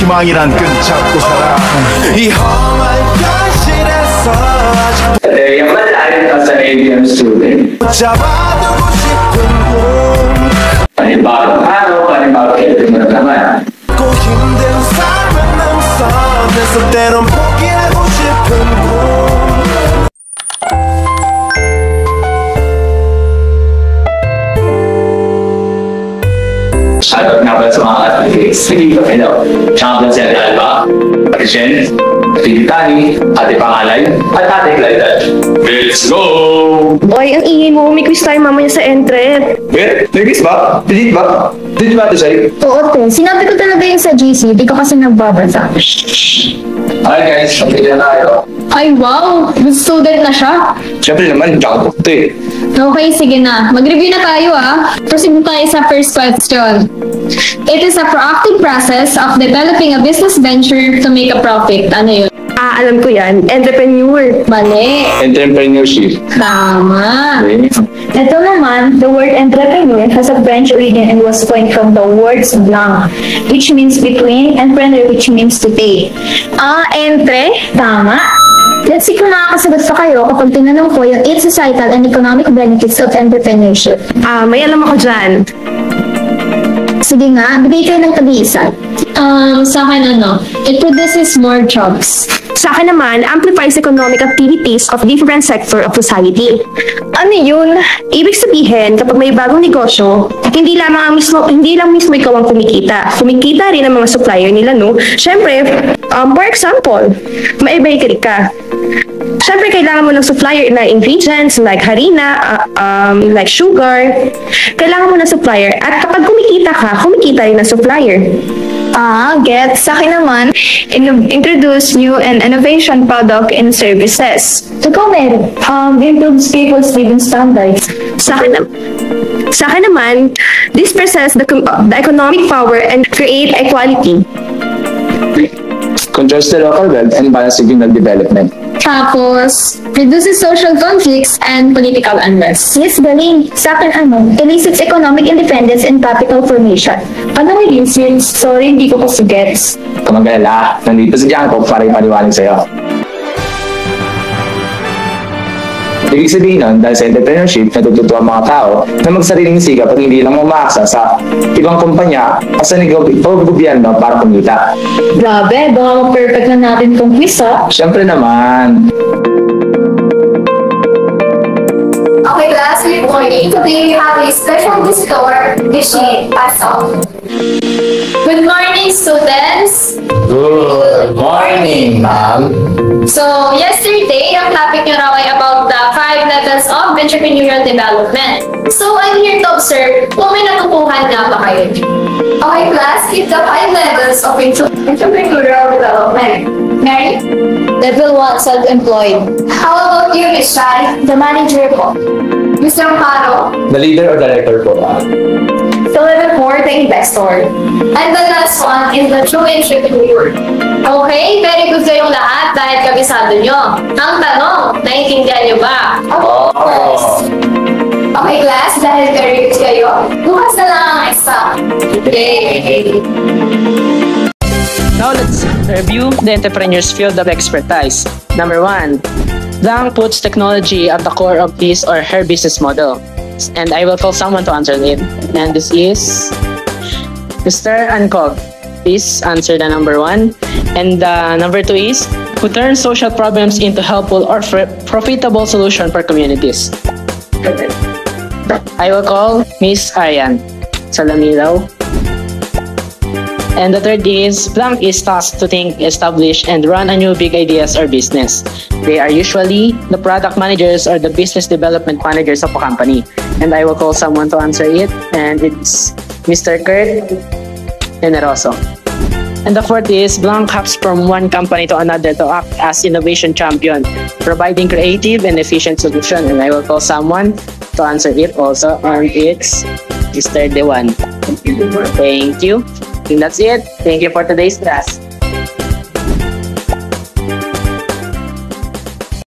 희망이란 끈 잡고 살아. 이 험한 현실에서 네, 연말에 sa ABM student. 잡아두고 싶은 꿈 Panibagong araw, panibagong edit mo naman. 꼭 힘든 삶은 능선에서 때론 포기하고 싶은 꿈. Shoutout nga pala sa mga athletics. Naging kami daw. Champion si Ate Alba, Ate Jen, Ate Gitani, Ate Pangalay, at Ate Claridad. Let's go! Oy, ang ingay mo. May quiz tayo mamaya sa entret. Wait, nagis ba? Did ba? Did ba ito sa'yo? Oo, te. Sinabi ko talaga yung sa GC. Di ko kasi nagbabasa. Alright guys, okay na tayo. Ay, wow! Good student na siya. Siyempre naman, jackpot ito eh. Okay, sige na. Mag-review na tayo, Proceed tayo sa first question. It is a proactive process of developing a business venture to make a profit. Ano yun? Alam ko yan. Entrepreneur. Mali. Entrepreneurship. Tama. Okay. Ito naman, the word entrepreneur has a French origin and was coined from the words blanc, which means between, and preneur, which means to take. Entre? Tama. Let's see kung nakakasagot pa kayo kapag tinanong ko yung 8 societal and economic benefits of entrepreneurship. May alam ako dyan. Sige nga, bigay kayo ng tag-iisa. Sa akin it produces more jobs. Sa akin naman, amplifies economic activities of different sector of society. Ano yun? Ibig sabihin, kapag may bagong negosyo, hindi lang mismo ikaw ang kumikita. Kumikita rin ang mga supplier nila, no? Siyempre, for example, may bakery ka. Siyempre, kailangan mo ng supplier na ingredients like harina, like sugar. Kailangan mo ng supplier. At kapag kumikita ka, kumikita rin ng supplier. Get. Sa akin naman, introduce new and innovation product and services. Ikaw meron. Improves people's living standards. Sa akin naman, this presents the economic power and create equality. Controls the local wealth and balance regional development. Tapos, reduces social conflicts and political unrest. Yes, galing. Sa akin elicits economic independence and capital formation. Ano yung elicits? Sorry, hindi ko kasi gets. Kamagalala, nandito si Janko para ipaliwanag sa'yo. Ibig sabihin nun, dahil sa entrepreneurship, natututo ang mga tao na magsariling sikap at hindi lang umaasa sa ibang kumpanya o sa gobyerno para kumita. Grabe, baka ma-perfect na natin itong quiz, Siyempre naman. Okay, class, good morning. Today we have a special visitor, Rishi Pasok. Good morning, students. Good morning, ma'am. So, yesterday, ang topic nyo raw ay about the 5 levels of entrepreneurial development. So, I'm here to observe kung may natutuhan nga ba kayo. Okay, class, keep the 5 levels of entrepreneurial development. Mary? Level 1, self-employed. How about you, Miss Shai? The manager po. Mr. Amparo? The leader or director po, ma'am. So, level 4, the investor. And the last one is the true entrepreneur. Okay, very good kayong lahat dahil kabisado nyo. Ang tanong, naiintindihan nyo ba? Okay, class, dahil very good kayo, bukas na lang ang exam. Yay! Now let's review the entrepreneur's field of expertise. Number 1, Blanc puts technology at the core of his or her business model. And I will call someone to answer it. And this is Mr. Ankov. Please answer the number 1. And number 2 is, who turns social problems into helpful or profitable solution for communities. I will call Miss Arian Salamilaw. And the third is, Blanc is tasked to think, establish, and run a new big ideas or business. They are usually the product managers or the business development managers of a company. And I will call someone to answer it, and it's Mr. Kurt Generoso. And the fourth is, Blanc hops from one company to another to act as innovation champion, providing creative and efficient solution. And I will call someone to answer it also, and it's Mr. Dewan. Thank you. I think that's it. Thank you for today's class.